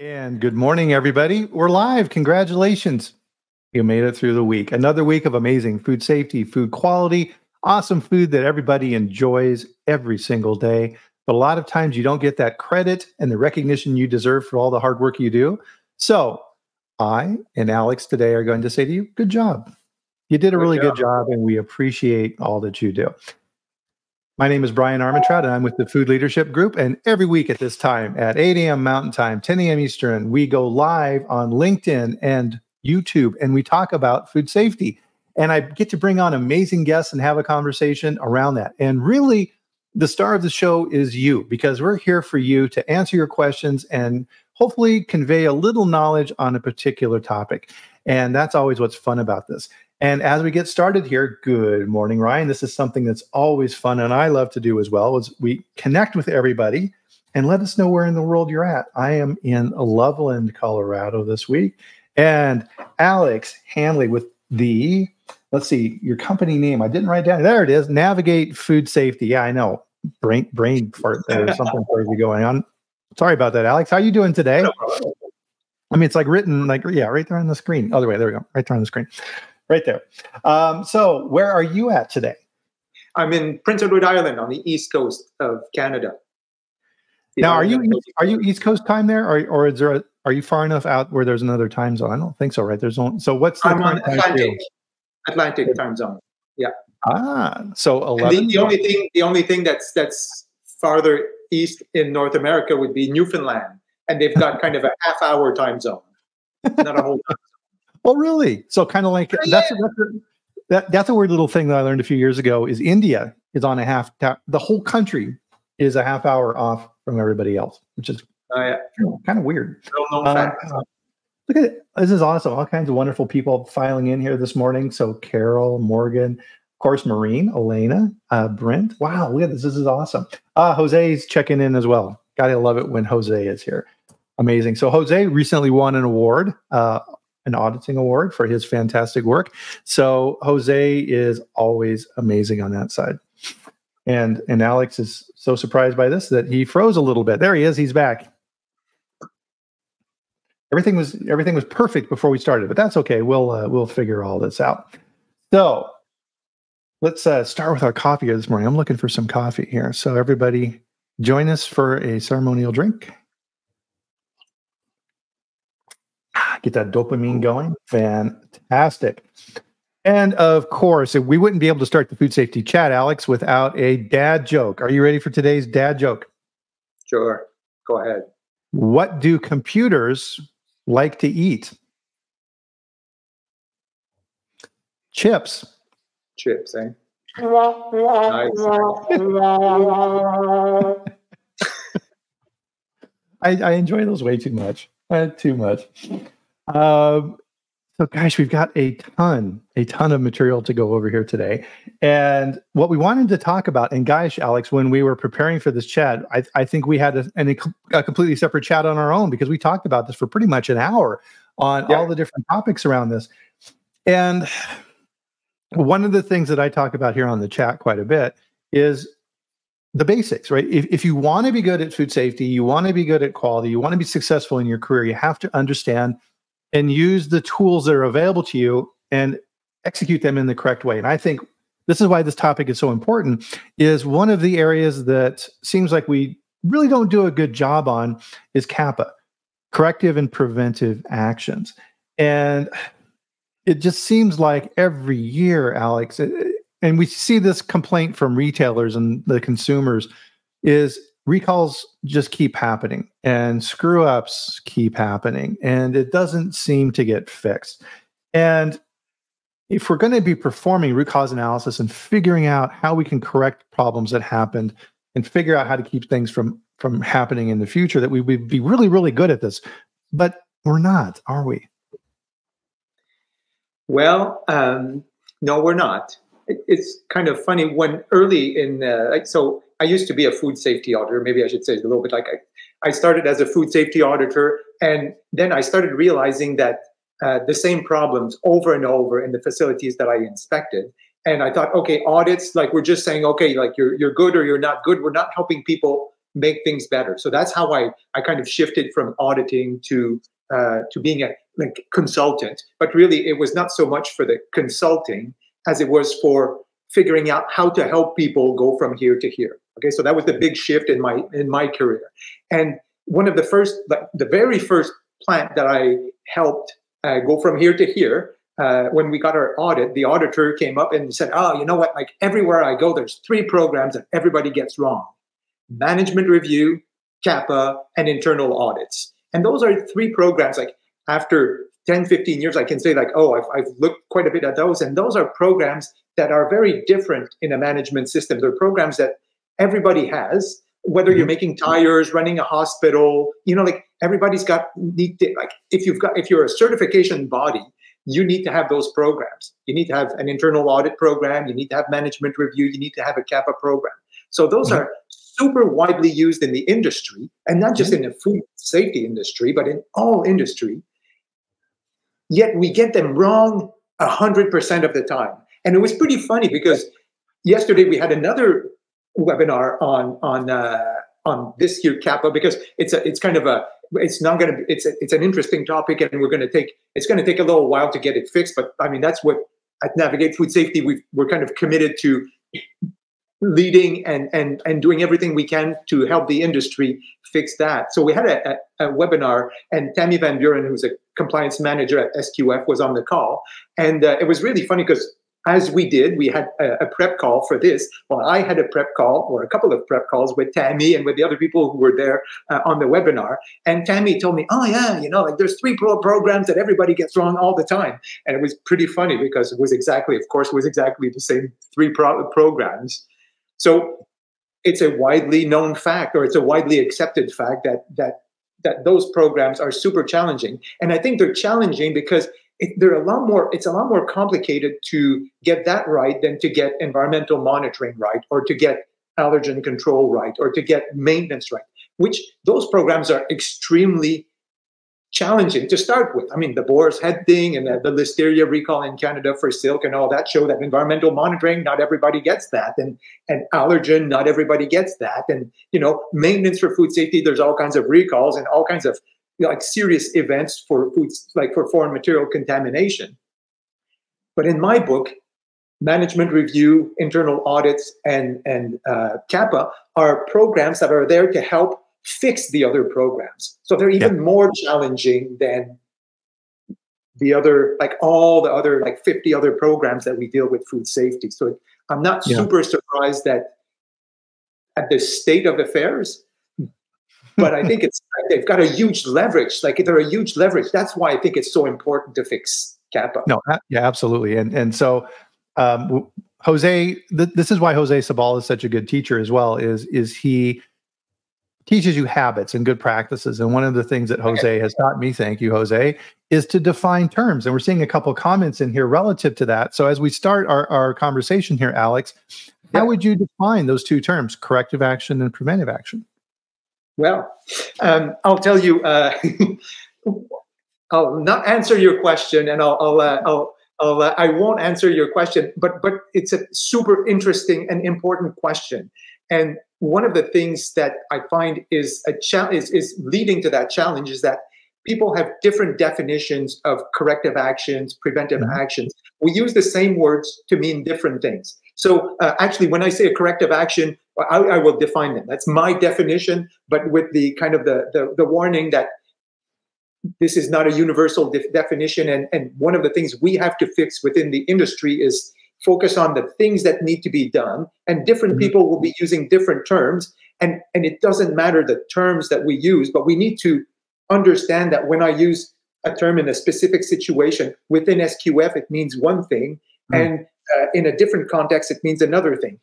And good morning, everybody. We're live. Congratulations. You made it through the week. Another week of amazing food safety, food quality, awesome food that everybody enjoys every single day. But a lot of times you don't get that credit and the recognition you deserve for all the hard work you do. So I and Alex today are going to say to you, good job. You did a really good job, and we appreciate all that you do. My name is Bryan Armentrout, and I'm with the Food Leadership Group. And every week at this time, at 8 a.m. Mountain Time, 10 a.m. Eastern, we go live on LinkedIn and YouTube, and we talk about food safety. And I get to bring on amazing guests and have a conversation around that. And really, the star of the show is you, because we're here for you to answer your questions and hopefully convey a little knowledge on a particular topic. And that's always what's fun about this. And as we get started here, good morning, Ryan. This is something that's always fun, and I love to do as well, is we connect with everybody and let us know where in the world you're at. I am in Loveland, Colorado this week. And Alex Hanley with the, let's see, your company name. I didn't write down. There it is. Navigate Food Safety. Yeah, I know. Brain fart. There's something crazy going on. Sorry about that, Alex. How are you doing today? I mean, it's like written, like, yeah, right there on the screen. Other way. There we go. Right there on the screen. Right there. So where are you at today? I'm in Prince Edward Island on the east coast of Canada. Now, are you East Coast time there, or is there are you far enough out where there's another time zone? I don't think so, right? There's only, so what's the I'm on Atlantic time zone. Yeah. So 11. The only thing that's farther east in North America would be Newfoundland, and they've got kind of a half-hour time zone, not a whole time zone. Well, really? So kind of like that's a weird little thing that I learned a few years ago. Is India is on a half. The whole country is a half hour off from everybody else, which is kind of weird. Look at it. This is awesome. All kinds of wonderful people filing in here this morning. So Carol, Morgan, of course, Maureen, Elena, Brent. Wow, look at this. This is awesome. Jose's checking in as well. Gotta love it when Jose is here. Amazing. So Jose recently won an award. An auditing award for his fantastic work. So Jose is always amazing on that side. And Alex is so surprised by this that he froze a little bit. There he is. He's back. Everything was perfect before we started, but that's okay. We'll figure all this out. So let's start with our coffee here this morning. I'm looking for some coffee here. So everybody join us for a ceremonial drink. Get that dopamine going. Fantastic. And of course, we wouldn't be able to start the food safety chat, Alex, without a dad joke. Are you ready for today's dad joke? Sure. Go ahead. What do computers like to eat? Chips. Chips, eh? Nice. I enjoy those way too much. Too much. So gosh, we've got a ton of material to go over here today. And what we wanted to talk about, and gosh, Alex, when we were preparing for this chat, I think we had a completely separate chat on our own, because we talked about this for pretty much an hour on all the different topics around this. And one of the things that I talk about here on the chat quite a bit is the basics, right? If you want to be good at food safety, you want to be good at quality, you want to be successful in your career, you have to understand and use the tools that are available to you and execute them in the correct way. And I think this is why this topic is so important, is one of the areas that seems like we really don't do a good job on is CAPA, corrective and preventive actions. And it just seems like every year, Alex, and we see this complaint from retailers and the consumers, is recalls just keep happening and screw ups keep happening, and it doesn't seem to get fixed. And if we're going to be performing root cause analysis and figuring out how we can correct problems that happened and figure out how to keep things from happening in the future, that we would be really, really good at this. But we're not, are we? Well, no, we're not. It's kind of funny when early in, so I used to be a food safety auditor. Maybe I should say a little bit like I started as a food safety auditor, and then I started realizing that the same problems over and over in the facilities that I inspected. And I thought, okay, audits, like we're just saying, okay, like you're good or you're not good. We're not helping people make things better. So that's how I kind of shifted from auditing to being a like consultant. But really, it was not so much for the consulting as it was for figuring out how to help people go from here to here. Okay, so that was the big shift in my career. And one of the first, the very first plant that I helped go from here to here, when we got our audit, the auditor came up and said, "Oh, you know what? Like everywhere I go, there's 3 programs that everybody gets wrong: management review, CAPA, and internal audits." And those are 3 programs. Like after 10, 15 years, I can say like, oh, I've looked quite a bit at those. And those are programs that are very different in a management system. They're programs that everybody has, whether you're making tires, running a hospital, like everybody's got like if you're a certification body, you need to have those programs. You need to have an internal audit program. You need to have management review. You need to have a CAPA program. So those are super widely used in the industry, and not just in the food safety industry, but in all industry. Yet we get them wrong 100% of the time. And it was pretty funny because yesterday we had another webinar on this year CAPA, because it's an interesting topic, and it's going to take a little while to get it fixed. But I mean, that's what at Navigate Food Safety we're kind of committed to leading and doing everything we can to help the industry fix that. So we had a webinar, and Tammy Van Buren, who's a compliance manager at SQF, was on the call. And it was really funny because as we had a prep call for this. Well, I had a prep call, or a couple of prep calls, with Tammy and with the other people who were there on the webinar. And Tammy told me, "Oh yeah, like there's 3 programs that everybody gets wrong all the time." And it was pretty funny because it was exactly the same 3 programs. So it's a widely known fact, or it's a widely accepted fact that those programs are super challenging. And I think they're challenging because it's a lot more complicated to get that right than to get environmental monitoring right, or to get allergen control right, or to get maintenance right, which those programs are extremely challenging to start with. I mean, the boar's head thing and the listeria recall in Canada for silk and all that show that environmental monitoring, not everybody gets that. And allergen, not everybody gets that. And, maintenance for food safety, there's all kinds of recalls and all kinds of serious events for foods, like for foreign material contamination. But in my book, management review, internal audits, and CAPA are programs that are there to help fix the other programs. So they're even more challenging than the other, all the other 50 other programs that we deal with food safety. So I'm not super surprised at the state of affairs, but I think they've got a huge leverage. They're a huge leverage. That's why I think it's so important to fix CAPA. No, yeah, absolutely. And so Jose, this is why Jose Sabal is such a good teacher as well, is he teaches you habits and good practices. And one of the things that Jose has taught me, thank you, Jose, is to define terms. And we're seeing a couple of comments in here relative to that. So as we start our conversation here, Alex, how would you define those 2 terms, corrective action and preventive action? Well, I'll tell you, I'll not answer your question, and I won't answer your question, but it's a super interesting and important question. And one of the things that I find is a challenge is leading to that challenge is that people have different definitions of corrective actions, preventive actions. We use the same words to mean different things. So actually, when I say a corrective action, I will define them. That's my definition, but with the kind of the warning that this is not a universal definition. And one of the things we have to fix within the industry is focus on the things that need to be done. And different people will be using different terms. And it doesn't matter the terms that we use, but we need to understand that when I use a term in a specific situation within SQF, it means one thing. And in a different context, it means another thing.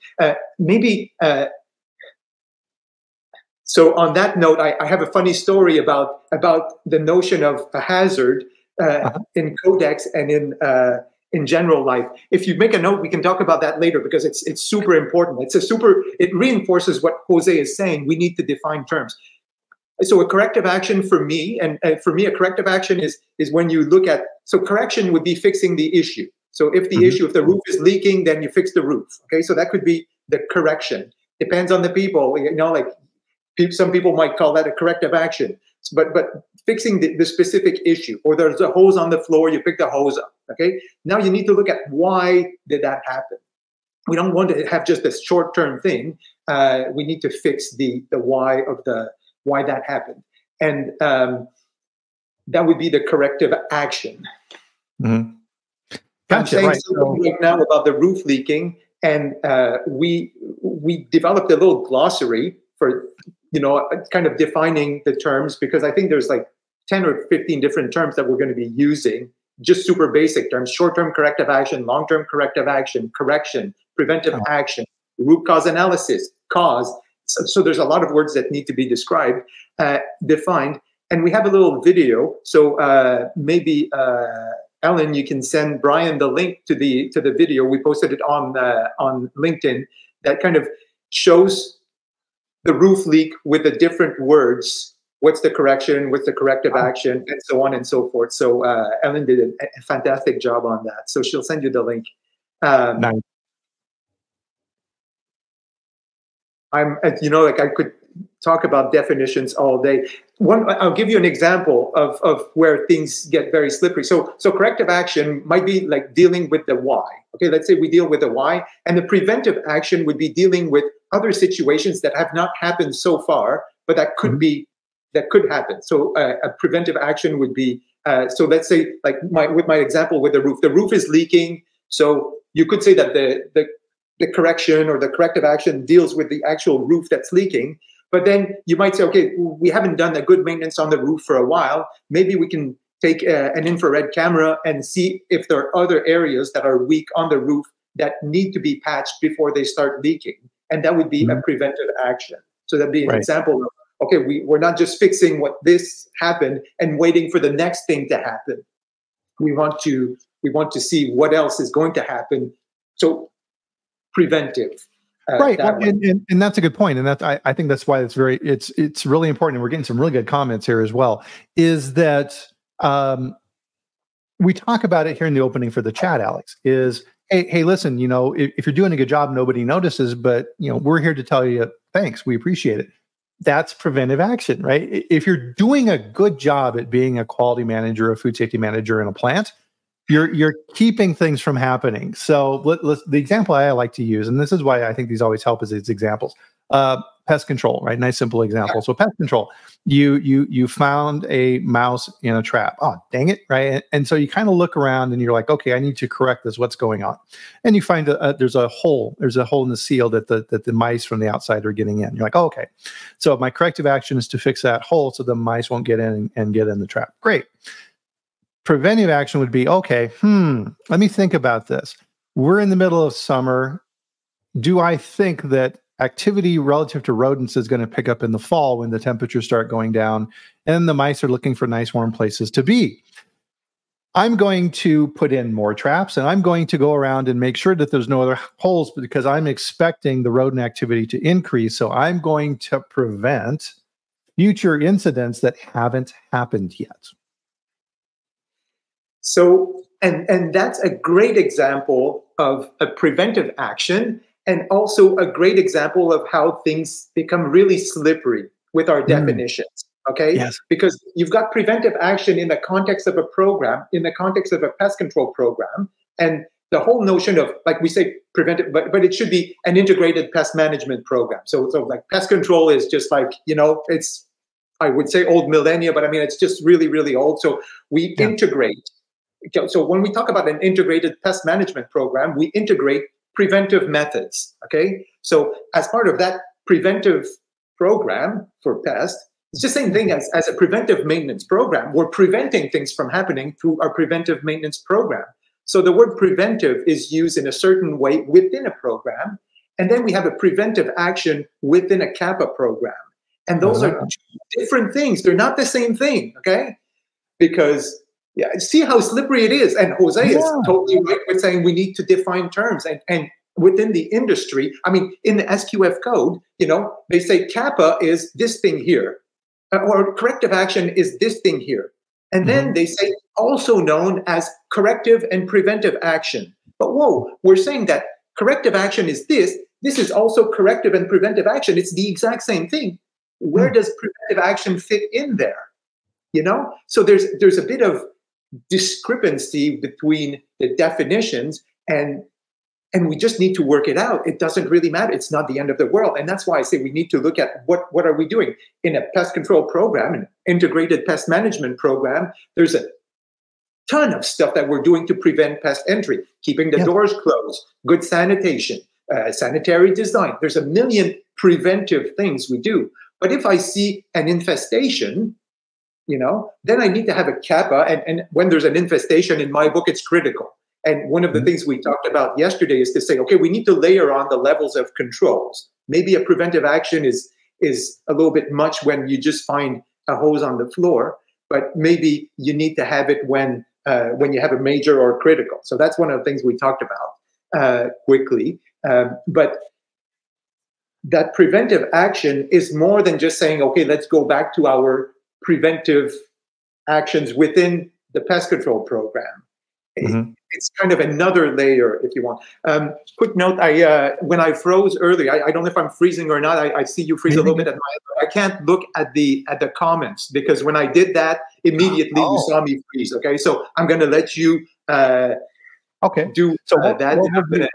So on that note, I have a funny story about the notion of a hazard in Codex and in general life. If you make a note, we can talk about that later because it's super important. It reinforces what Jose is saying. We need to define terms. So a corrective action for me, and for me, a corrective action is when you look at, so correction would be fixing the issue. So if the issue, if the roof is leaking, then you fix the roof. Okay, so that could be the correction. Depends on the people. Some people might call that a corrective action. But fixing the specific issue, or there's a hose on the floor, you pick the hose up. Okay, now you need to look at why did that happen. We don't want to have just a short-term thing. We need to fix the why of why that happened, and that would be the corrective action. Mm-hmm. Gotcha, I'm saying something right now about the roof leaking, and we developed a little glossary for kind of defining the terms, because I think there's like 10 or 15 different terms that we're going to be using, just super basic terms: short-term corrective action, long-term corrective action, correction, preventive action, root cause analysis, cause. So there's a lot of words that need to be described, defined. And we have a little video. So maybe Ellen, you can send Bryan the link to the video. We posted it on LinkedIn, that kind of shows the roof leak with the different words. What's the correction? What's the corrective action? And so on and so forth. So Ellen did a fantastic job on that. So she'll send you the link. Nice. I could talk about definitions all day. I'll give you an example of where things get very slippery. So corrective action might be like dealing with the why. Okay, let's say we deal with the why, and the preventive action would be dealing with other situations that have not happened so far, but that could happen. So a preventive action would be, so let's say like with my example with the roof is leaking. So you could say that the correction or the corrective action deals with the actual roof that's leaking. But then you might say, okay, we haven't done a good maintenance on the roof for a while. Maybe we can take an infrared camera and see if there are other areas that are weak on the roof that need to be patched before they start leaking. And that would be a preventive action. So that'd be an example of, okay, we're not just fixing what this happened and waiting for the next thing to happen. We want to see what else is going to happen. So preventive. Right, and that's a good point, and I think that's why it's really important. And we're getting some really good comments here as well. Is that we talk about it here in the opening for the chat, Alex? Is hey, listen, if you're doing a good job, nobody notices, but we're here to tell you thanks, we appreciate it. That's preventive action, right? If you're doing a good job at being a quality manager, a food safety manager in a plant, you're keeping things from happening. So the example I like to use, and this is why I think these always help, is these examples. Pest control, right? Nice simple example. So pest control, you found a mouse in a trap. Oh, dang it, right? And so you kind of look around and you're like, okay, I need to correct this. What's going on? And you find there's a hole in the seal that the mice from the outside are getting in. You're like, oh, okay. So my corrective action is to fix that hole so the mice won't get in and get in the trap. Great. Preventive action would be, okay, let me think about this. We're in the middle of summer. Do I think that activity relative to rodents is going to pick up in the fall when the temperatures start going down and the mice are looking for nice warm places to be? I'm going to put in more traps, and I'm going to go around and make sure that there's no other holes, because I'm expecting the rodent activity to increase. So I'm going to prevent future incidents that haven't happened yet. So, and that's a great example of a preventive action, and also a great example of how things become really slippery with our definitions, okay? Yes. Because you've got preventive action in the context of a program, in the context of a pest control program, and the whole notion of, like we say, preventive, but it should be an integrated pest management program. So like pest control is just like, it's, I would say old millennia, but I mean, it's just really, really old. So we integrate. So when we talk about an integrated pest management program, we integrate preventive methods, okay? So as part of that preventive program for pests, it's the same thing as a preventive maintenance program. We're preventing things from happening through our preventive maintenance program. So the word preventive is used in a certain way within a program, and then we have a preventive action within a CAPA program. And those are different things. They're not the same thing, okay? Because see how slippery it is. And Jose is totally right with saying we need to define terms. And within the industry, I mean, in the SQF code, they say CAPA is this thing here, or corrective action is this thing here. And then they say also known as corrective and preventive action. But whoa, we're saying that corrective action is this. This is also corrective and preventive action. It's the exact same thing. Where does preventive action fit in there? You know, so there's a bit of discrepancy between the definitions, and we just need to work it out. It doesn't really matter. It's not the end of the world. And that's why I say we need to look at what are we doing in a pest control program, an integrated pest management program. There's a ton of stuff that we're doing to prevent pest entry, keeping the doors closed, good sanitation, sanitary design. There's a million preventive things we do. But if I see an infestation, you know, then I need to have a CAPA. And when there's an infestation, in my book, it's critical. And one of the things we talked about yesterday is to say, okay, we need to layer on the levels of controls. Maybe a preventive action is a little bit much when you just find a hose on the floor, but maybe you need to have it when you have a major or critical. So that's one of the things we talked about quickly. But that preventive action is more than just saying, okay, let's go back to our preventive actions within the pest control program. It's kind of another layer, if you want. Quick note: when I froze earlier, I don't know if I'm freezing or not. I see you freeze a little bit at my. I can't look at the comments because when I did that, immediately you saw me freeze. Okay, so I'm going to let you. Do so that.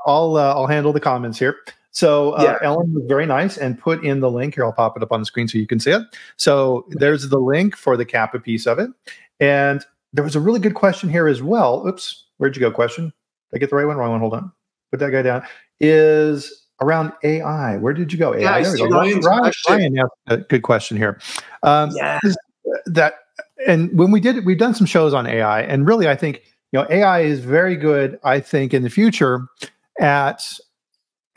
I'll handle the comments here. So Ellen was very nice and put in the link here. I'll pop it up on the screen so you can see it. So there's the link for the CAPA piece of it, and there was a really good question here as well. Oops, where'd you go? Question? Did I get the right one? Wrong one. Hold on. Put that guy down. Is around AI. Where did you go? AI. There we go. Bryan asked a good question here. That and when we've done some shows on AI, and really, I think AI is very good. I think in the future at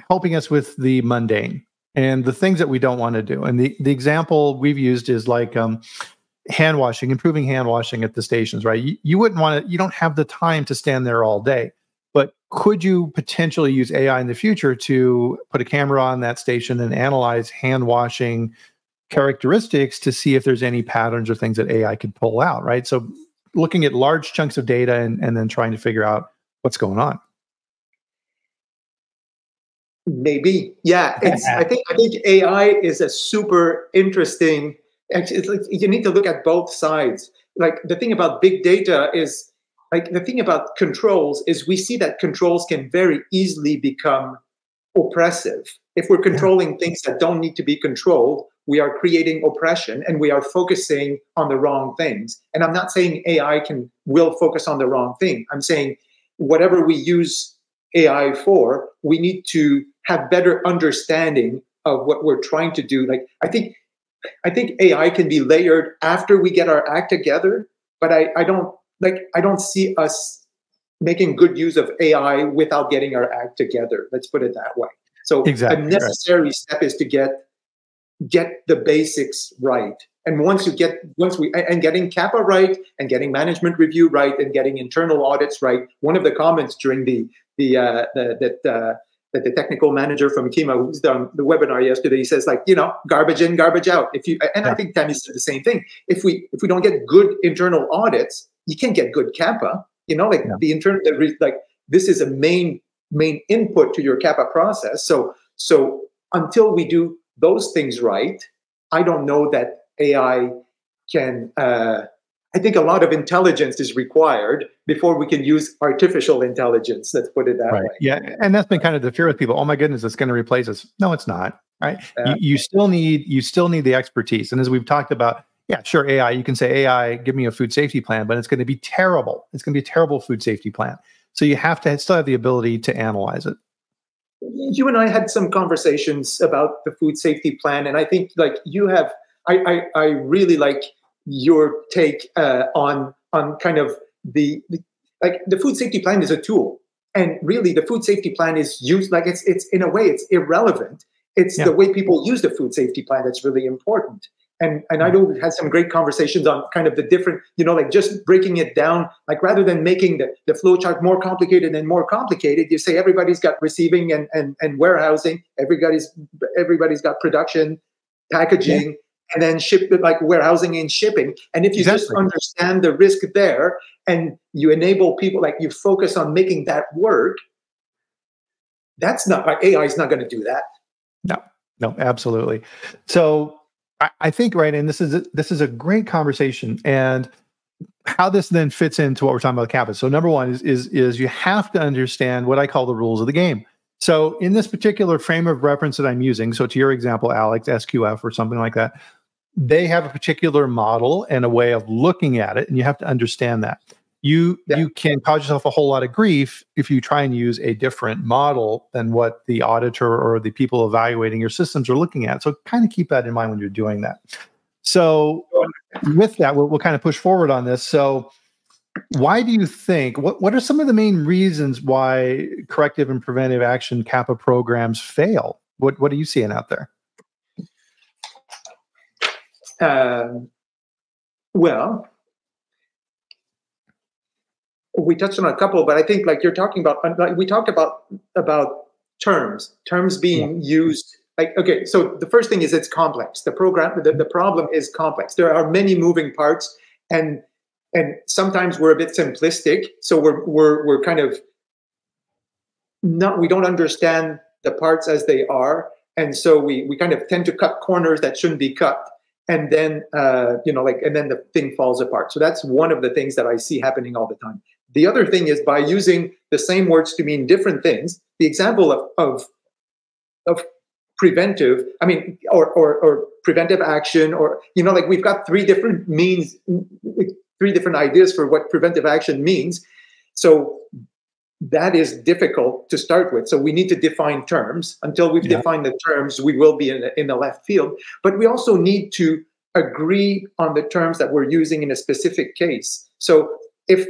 helping us with the mundane and the things that we don't want to do. And the example we've used is like hand washing, improving hand washing at the stations, right? You wouldn't want to, you don't have the time to stand there all day, but could you potentially use AI in the future to put a camera on that station and analyze hand washing characteristics to see if there's any patterns or things that AI could pull out, right? So looking at large chunks of data and then trying to figure out what's going on. Maybe. Yeah. I think AI is a super interesting. It's like you need to look at both sides. Like the thing about big data is, like the thing about controls is we see that controls can very easily become oppressive. If we're controlling things that don't need to be controlled, we are creating oppression and we are focusing on the wrong things. And I'm not saying AI will focus on the wrong thing. I'm saying whatever we use AI for, we need to have better understanding of what we're trying to do. Like I think AI can be layered after we get our act together, but I don't see us making good use of AI without getting our act together. Let's put it that way. So a necessary step is to get the basics right. And getting CAPA right and getting management review right and getting internal audits right. One of the comments during that the technical manager from Kima, who's done the webinar yesterday, he says, like, garbage in, garbage out. I think Tammy said the same thing. If we don't get good internal audits, you can't get good CAPA. This is a main input to your CAPA process. So until we do those things right, I don't know that AI can. I think a lot of intelligence is required before we can use artificial intelligence. Let's put it that way. Yeah, and that's been kind of the fear with people. Oh my goodness, it's going to replace us. No, it's not. Right? You still need the expertise. And as we've talked about, yeah, sure, AI. You can say AI, give me a food safety plan, but it's going to be terrible. It's going to be a terrible food safety plan. So you have to still have the ability to analyze it. You and I had some conversations about the food safety plan, and I think like you have. I really like your take on kind of the food safety plan is a tool, and really the food safety plan is used like it's in a way it's irrelevant. It's the way people use the food safety plan that's really important. And I know we've had some great conversations on kind of the different, like just breaking it down, like rather than making the flow chart more complicated and more complicated, you say everybody's got receiving and warehousing, everybody's got production, packaging, and then like warehousing and shipping. And if you just understand the risk there and you enable people, like you focus on making that work, that's not like AI is not going to do that. No, absolutely. So I think, right, and this is a great conversation, and how this then fits into what we're talking about CAPA. So number one is you have to understand what I call the rules of the game. So in this particular frame of reference that I'm using, so to your example, Alex, SQF or something like that, they have a particular model and a way of looking at it, and you have to understand that. You can cause yourself a whole lot of grief if you try and use a different model than what the auditor or the people evaluating your systems are looking at. So kind of keep that in mind when you're doing that. So with that, we'll kind of push forward on this. So why do you think, what are some of the main reasons why corrective and preventive action CAPA programs fail? What are you seeing out there? Well, we touched on a couple, but I think like you're talking about, like we talked about terms being used. Like, okay, so the first thing is it's complex. The problem is complex. There are many moving parts, and sometimes we're a bit simplistic. So we're kind of we don't understand the parts as they are, and so we kind of tend to cut corners that shouldn't be cut, and then and then the thing falls apart. So that's one of the things that I see happening all the time. The other thing is by using the same words to mean different things. The example of preventive, I mean, or preventive action, or like we've got three different ideas for what preventive action means. So that is difficult to start with. So we need to define terms. Until we've defined the terms, we will be in the left field. But we also need to agree on the terms that we're using in a specific case. So if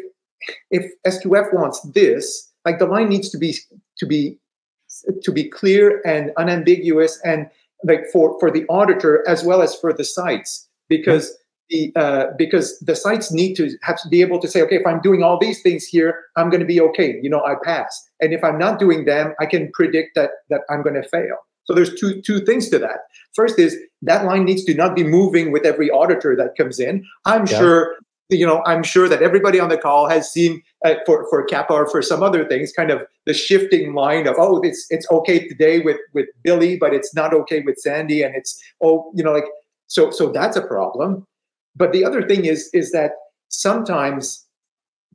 SQF wants this, like the line needs to be clear and unambiguous, and like for the auditor as well as for the sites, because the sites need to be able to say, okay, if I'm doing all these things here, I'm going to be okay. I pass. And if I'm not doing them, I can predict that I'm going to fail. So there's two things to that. First is that line needs to not be moving with every auditor that comes in. I'm sure that everybody on the call has seen for CAPA or for some other things, kind of the shifting line of, oh, it's okay today with Billy, but it's not okay with Sandy, and it's so that's a problem. But the other thing is that sometimes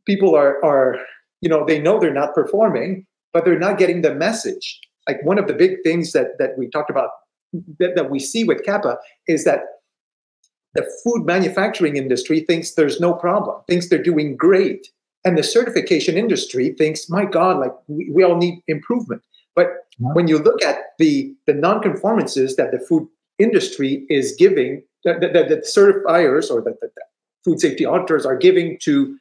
people are they know they're not performing, but they're not getting the message. Like one of the big things that we talked about that we see with CAPA is that the food manufacturing industry thinks there's no problem, thinks they're doing great. And the certification industry thinks, my God, like we all need improvement. But when you look at the non-conformances that the food industry is giving, the certifiers or the food safety auditors are giving to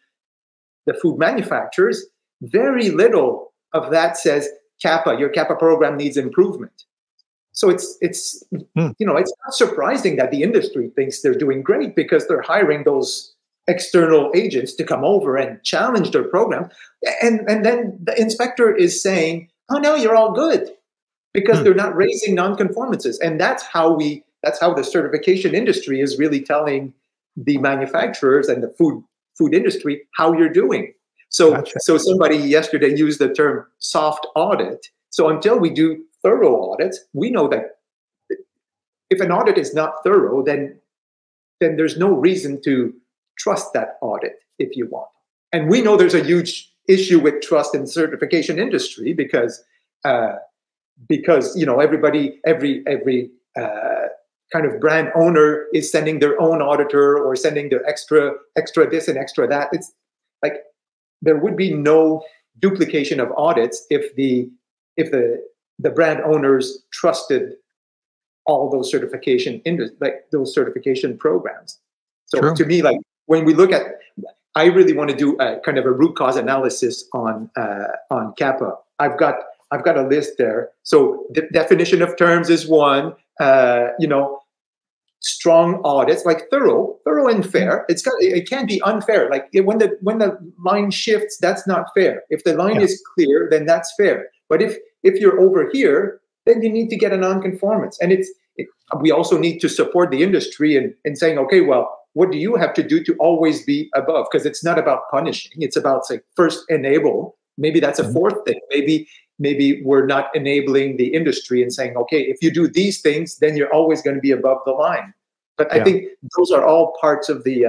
the food manufacturers, very little of that says, your CAPA program needs improvement. So it's not surprising that the industry thinks they're doing great, because they're hiring those external agents to come over and challenge their program, and then the inspector is saying, "Oh no, you're all good," because they're not raising non-conformances, and that's how the certification industry is really telling the manufacturers and the food industry how you're doing. So somebody yesterday used the term soft audit. So until we do thorough audits, we know that if an audit is not thorough, then there's no reason to trust that audit if you want. And we know there's a huge issue with trust in the certification industry because everybody, every kind of brand owner is sending their own auditor or sending their extra this and extra that. It's like there would be no duplication of audits if the brand owners trusted all those certification programs. So to me, like when we look at, I really want to do a kind of a root cause analysis on CAPA. I've got a list there. So the definition of terms is one. Strong audits, like thorough and fair. It can't be unfair. Like when the line shifts, that's not fair. If the line is clear, then that's fair. But if you're over here, then you need to get a non-conformance. And we also need to support the industry in saying, okay, well, what do you have to do to always be above? Because it's not about punishing. It's about saying, first enable. Maybe that's a fourth thing. Maybe we're not enabling the industry and saying, okay, if you do these things, then you're always going to be above the line. But I think those are all parts of the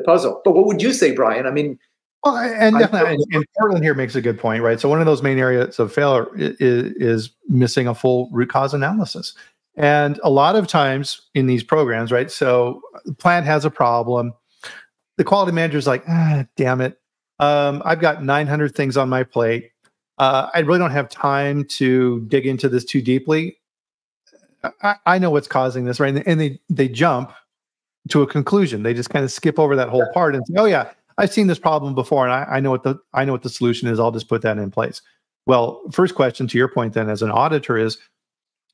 puzzle. But what would you say, Bryan? I mean, well, and definitely, and Portland here makes a good point, right? So one of those main areas of failure is missing a full root cause analysis. And a lot of times in these programs, right? So the plant has a problem. The quality manager is like, damn it. I've got 900 things on my plate. I really don't have time to dig into this too deeply. I know what's causing this, right? And they jump to a conclusion. They just kind of skip over that whole part and say, oh yeah, I've seen this problem before, and I know what the solution is. I'll just put that in place. Well, first question to your point then as an auditor is,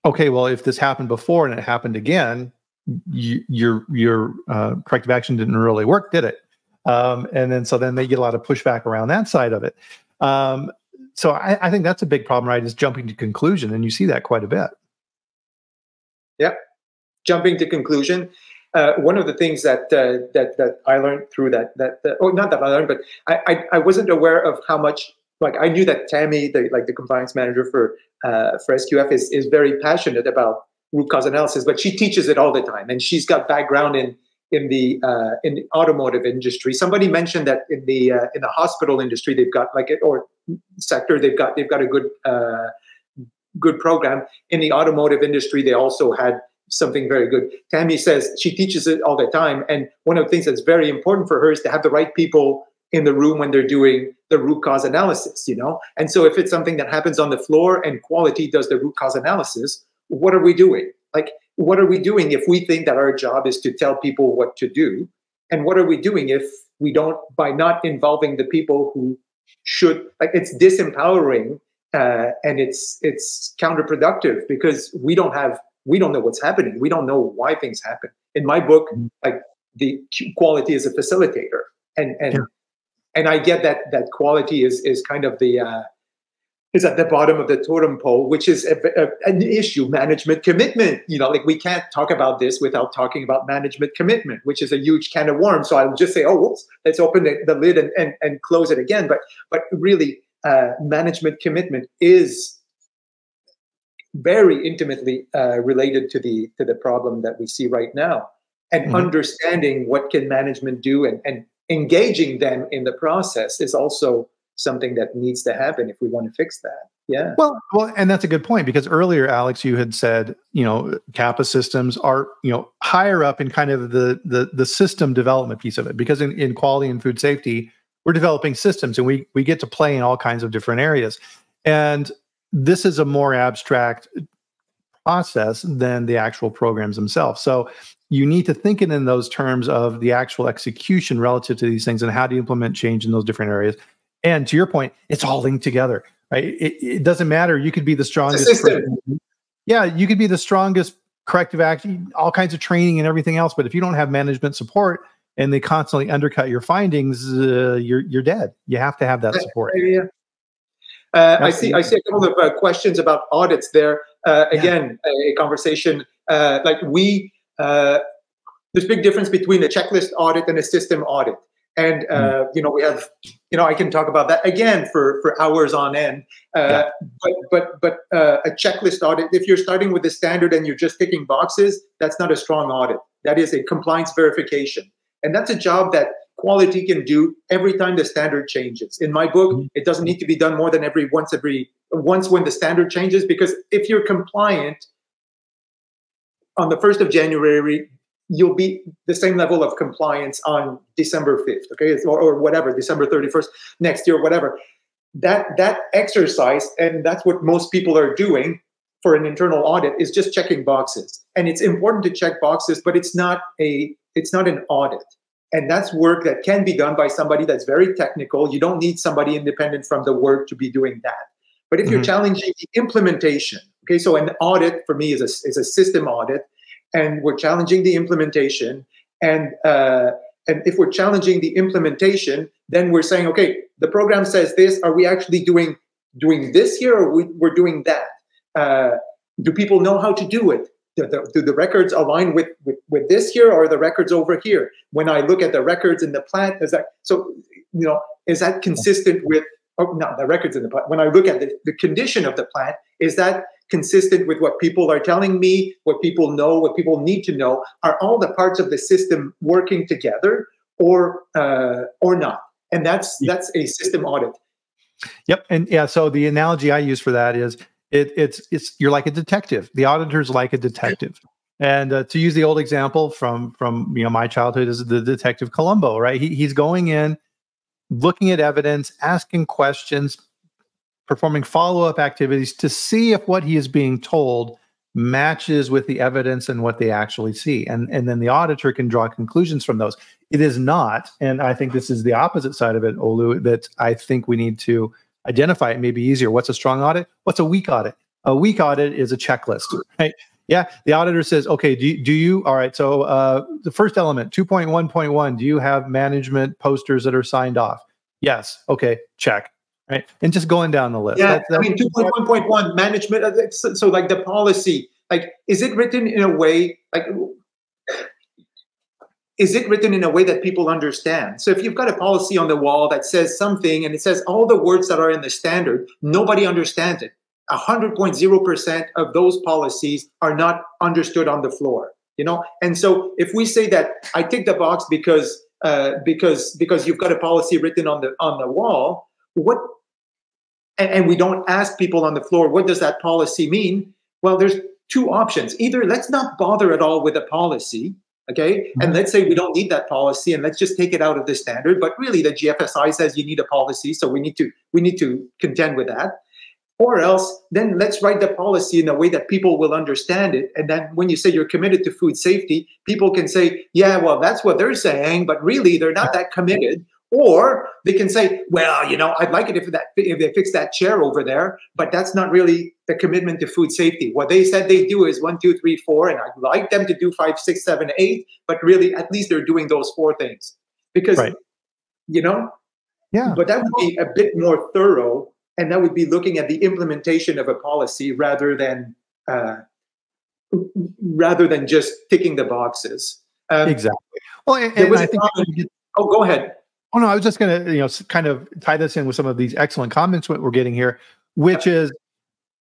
okay, well, if this happened before and it happened again, your corrective action didn't really work, did it? And then they get a lot of pushback around that side of it. So I think that's a big problem, right? Is jumping to conclusion, and you see that quite a bit. Yeah, jumping to conclusion. One of the things that I learned through not that I learned, but I wasn't aware of how much. Like, I knew that Tammy, the compliance manager for SQF, is very passionate about root cause analysis, but she teaches it all the time, and she's got background in the automotive industry. Somebody mentioned that in the hospital industry they've got sector they've got a good program. In the automotive industry they also had something very good. Tammy says she teaches it all the time, and one of the things that's very important for her is to have the right people in the room when they're doing the root cause analysis, And so if it's something that happens on the floor and quality does the root cause analysis, what are we doing? What are we doing if we think that our job is to tell people what to do? And what are we doing if we don't, by not involving the people who should, it's disempowering, and it's counterproductive because we don't know what's happening. We don't know why things happen. In my book, the quality is a facilitator, and I get that quality is kind of is at the bottom of the totem pole, which is an issue. Management commitment. We can't talk about this without talking about management commitment, which is a huge can of worms. So I'll just say, whoops, let's open the lid and close it again. But really, management commitment is very intimately related to the problem that we see right now, and understanding what can management do and engaging them in the process is also something that needs to happen if we want to fix that. Yeah. Well, and that's a good point, because earlier, Alex, you had said, CAPA systems are, higher up in kind of the system development piece of it, because in quality and food safety, we're developing systems and we get to play in all kinds of different areas. And this is a more abstract process than the actual programs themselves. So you need to think it in those terms of the actual execution relative to these things and how to implement change in those different areas. And to your point, it's all linked together, right? It doesn't matter. You could be the strongest. You could be the strongest corrective action, all kinds of training and everything else. But if you don't have management support and they constantly undercut your findings, you're dead. You have to have that support. Yeah. I see a couple of questions about audits there. Again, a conversation there's a big difference between a checklist audit and a system audit. And, we have, I can talk about that again for hours on end. But a checklist audit, if you're starting with the standard and you're just ticking boxes, that's not a strong audit. That is a compliance verification. And that's a job that quality can do every time the standard changes. In my book, it doesn't need to be done more than once when the standard changes, because if you're compliant on the 1st of January, you'll be the same level of compliance on December 5th, okay, or whatever, December 31st next year, whatever. That exercise, and that's what most people are doing for an internal audit, is just checking boxes. And it's important to check boxes, but it's not an audit. And that's work that can be done by somebody that's very technical. You don't need somebody independent from the work to be doing that. But if you're challenging the implementation, okay, so an audit for me is a system audit, and we're challenging the implementation. And if we're challenging the implementation, then we're saying, okay, the program says this. Are we actually doing this here, or we're doing that? Do people know how to do it? Do the records align with this here, or are the records over here? When I look at the records in the plant, is that consistent with? Oh, no, the records in the plant. When I look at the condition of the plant, is that consistent with what people are telling me, what people know, what people need to know? Are all the parts of the system working together, or not? And that's a system audit. Yep. And yeah, so the analogy I use for that is it's you're like a detective. The auditor's like a detective. And to use the old example from my childhood is the Detective Columbo, right? He's going in, looking at evidence, asking questions, performing follow-up activities to see if what he is being told matches with the evidence and what they actually see. And then the auditor can draw conclusions from those. It is not, and I think this is the opposite side of it, Olu, that I think we need to identify. It may be easier. What's a strong audit? What's a weak audit? A weak audit is a checklist, right? Yeah, the auditor says, okay, do you, all right, so the first element, 2.1.1, do you have management posters that are signed off? Yes, okay, check. Right, and just going down the list. Yeah, I mean, 2.1.1 management. So, like the policy, like, is it written in a way, like, is it written in a way that people understand? So, if you've got a policy on the wall that says something, and it says all the words that are in the standard, nobody understands it. 100.0% of those policies are not understood on the floor. And so, if we say that I tick the box because you've got a policy written on the wall. And we don't ask people on the floor, what does that policy mean? Well, there's two options. Either let's not bother at all with the policy, okay? And let's say we don't need that policy and let's just take it out of the standard. But really, the GFSI says you need a policy, so we need to contend with that. Or else, then let's write the policy in a way that people will understand it. And then when you say you're committed to food safety, people can say, yeah, well, that's what they're saying, but really they're not that committed. Or they can say, well, I'd like it if they fix that chair over there, but that's not really the commitment to food safety. What they said they do is 1, 2, 3, 4, and I'd like them to do 5, 6, 7, 8, but really at least they're doing those 4 things. Because, Yeah. But that would be a bit more thorough, and that would be looking at the implementation of a policy rather than just ticking the boxes. Exactly. Well, and I think. Oh, go ahead. Oh no, I was just going to, kind of tie this in with some of these excellent comments we're getting here, which is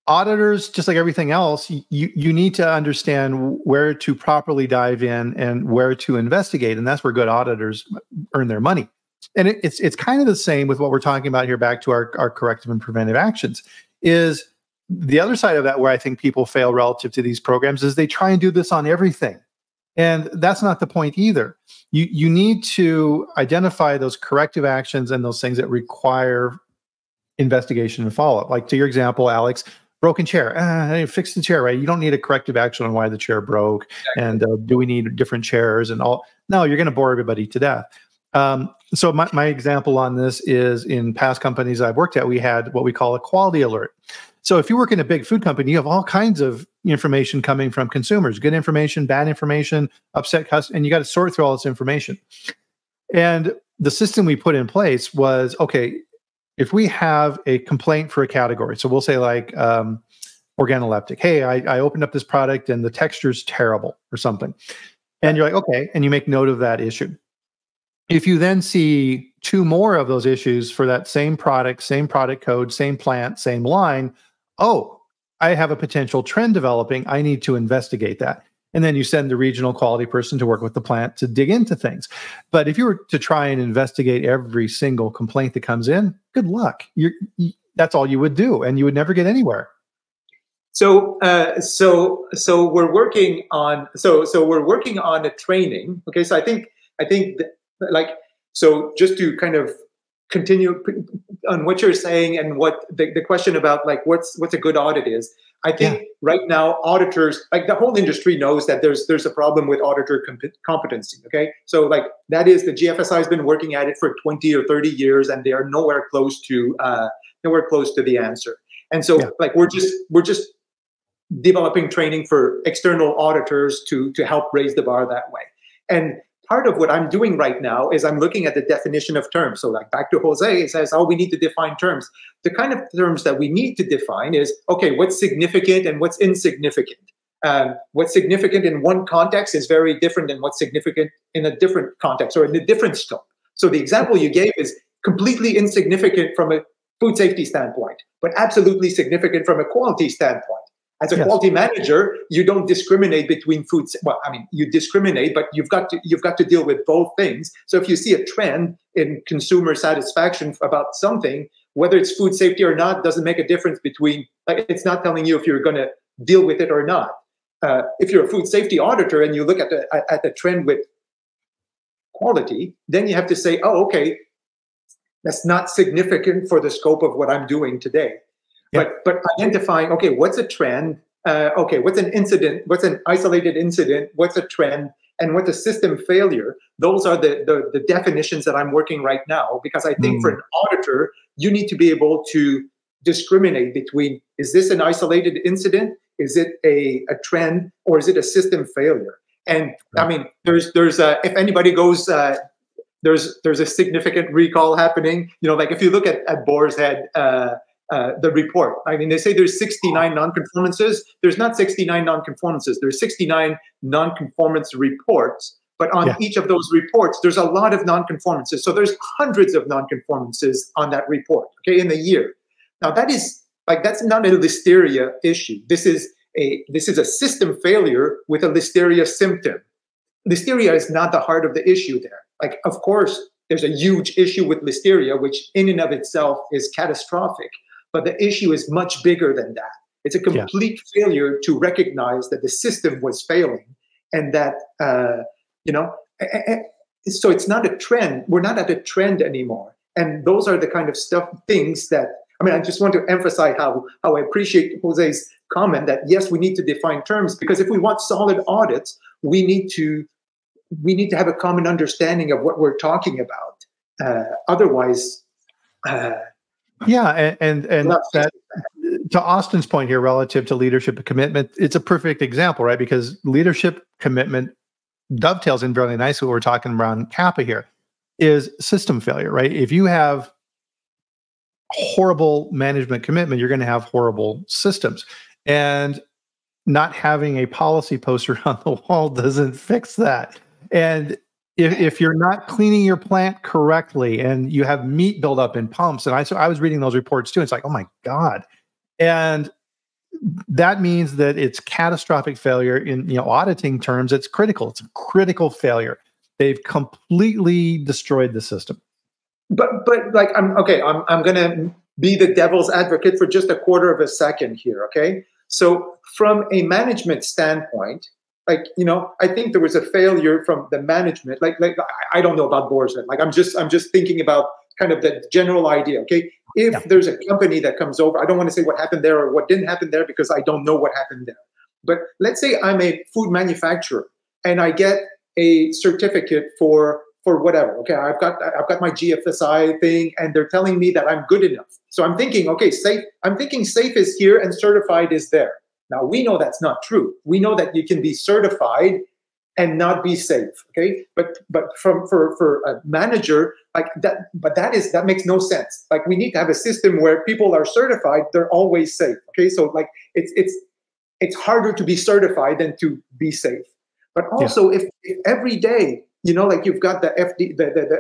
auditors, just like everything else, you need to understand where to properly dive in and where to investigate, and that's where good auditors earn their money. And it's kind of the same with what we're talking about here. Back to our corrective and preventive actions, is the other side of that where I think people fail relative to these programs is they try and do this on everything. And that's not the point either. You need to identify those corrective actions and those things that require investigation and follow-up. Like to your example, Alex, broken chair. Fix the chair, right? You don't need a corrective action on why the chair broke. Exactly. And do we need different chairs and all? No, you're going to bore everybody to death. So my example on this is in past companies I've worked at, we had what we call a quality alert. So if you work in a big food company, you have all kinds of information coming from consumers, good information, bad information, upset customers, and you got to sort through all this information. And the system we put in place was, okay, if we have a complaint for a category, so we'll say like organoleptic, hey, I opened up this product and the texture's terrible or something. And you're like, okay, and you make note of that issue. If you then see 2 more of those issues for that same product code, same plant, same line, oh, I have a potential trend developing. I need to investigate that. And then you send the regional quality person to work with the plant to dig into things. But if you were to try and investigate every single complaint that comes in, good luck. That's all you would do, and you would never get anywhere. So we're working on a training. Okay, so I think so just to kind of continue on what you're saying and what the question about like what's a good audit is. I think right now auditors, like the whole industry knows that there's a problem with auditor competency. Okay, so like that is the GFSI has been working at it for 20 or 30 years, and they are nowhere close to the answer. And so like we're just developing training for external auditors to help raise the bar that way. And part of what I'm doing right now is I'm looking at the definition of terms. So like back to Jose, it says, oh, we need to define terms. The kind of terms that we need to define is, okay, what's significant and what's insignificant? What's significant in one context is very different than what's significant in a different context or in a different scope. So the example you gave is completely insignificant from a food safety standpoint, but absolutely significant from a quality standpoint. As a Yes. quality manager, you don't discriminate between foods. Well, I mean, you discriminate, but you've got to deal with both things. So if you see a trend in consumer satisfaction about something, whether it's food safety or not, doesn't make a difference between. Like, it's not telling you if you're going to deal with it or not. If you're a food safety auditor and you look at the trend with quality, then you have to say, oh, okay, that's not significant for the scope of what I'm doing today. Yeah. But identifying, okay, what's a trend? Okay, what's an incident? What's an isolated incident? What's a trend? And what's a system failure? Those are the definitions that I'm working right now, because I think for an auditor, you need to be able to discriminate between, is this an isolated incident? Is it a trend, or is it a system failure? And I mean, there's if anybody goes, there's a significant recall happening. You know, like if you look at Boar's Head, the report. I mean, they say there's 69 non-conformances. There's not 69 non-conformances. There's 69 non-conformance reports. But on each of those reports, there's a lot of non-conformances. So there's hundreds of non-conformances on that report, okay, in a year. Now that is that's not a listeria issue. This is a system failure with a listeria symptom. Listeria is not the heart of the issue there. Like, of course, there's a huge issue with listeria, which in and of itself is catastrophic. But the issue is much bigger than that. It's a complete failure to recognize that the system was failing, and that, so it's not a trend. We're not at a trend anymore. And those are the kind of things that, I mean, I just want to emphasize how I appreciate Jose's comment that, yes, we need to define terms, because if we want solid audits, we need to have a common understanding of what we're talking about. Otherwise, and that, to Austin's point here, relative to leadership and commitment, it's a perfect example, right? Because leadership commitment dovetails in very nicely what we're talking around CAPA here, is system failure, right? If you have horrible management commitment, you're going to have horrible systems. And not having a policy poster on the wall doesn't fix that. And if you're not cleaning your plant correctly and you have meat buildup in pumps, and I was reading those reports too, it's like, oh my God. And that means that it's catastrophic failure in auditing terms. It's critical. It's a critical failure. They've completely destroyed the system. But like, I'm going to be the devil's advocate for just a quarter of a second here, okay? So from a management standpoint, I think there was a failure from the management. Like I don't know about Boar's Head. Like I'm just thinking about kind of the general idea, okay? If there's a company that comes over, I don't want to say what happened there or what didn't happen there, because I don't know what happened there. But let's say I'm a food manufacturer and I get a certificate for whatever. Okay, I've got my GFSI thing, and they're telling me that I'm good enough. So I'm thinking, okay, safe. I'm thinking safe is here and certified is there. Now we know that's not true. We know that you can be certified and not be safe. Okay, but for a manager like that, that makes no sense. Like, we need to have a system where people are certified, they're always safe. Okay, so like it's harder to be certified than to be safe. But also, if every day, like you've got the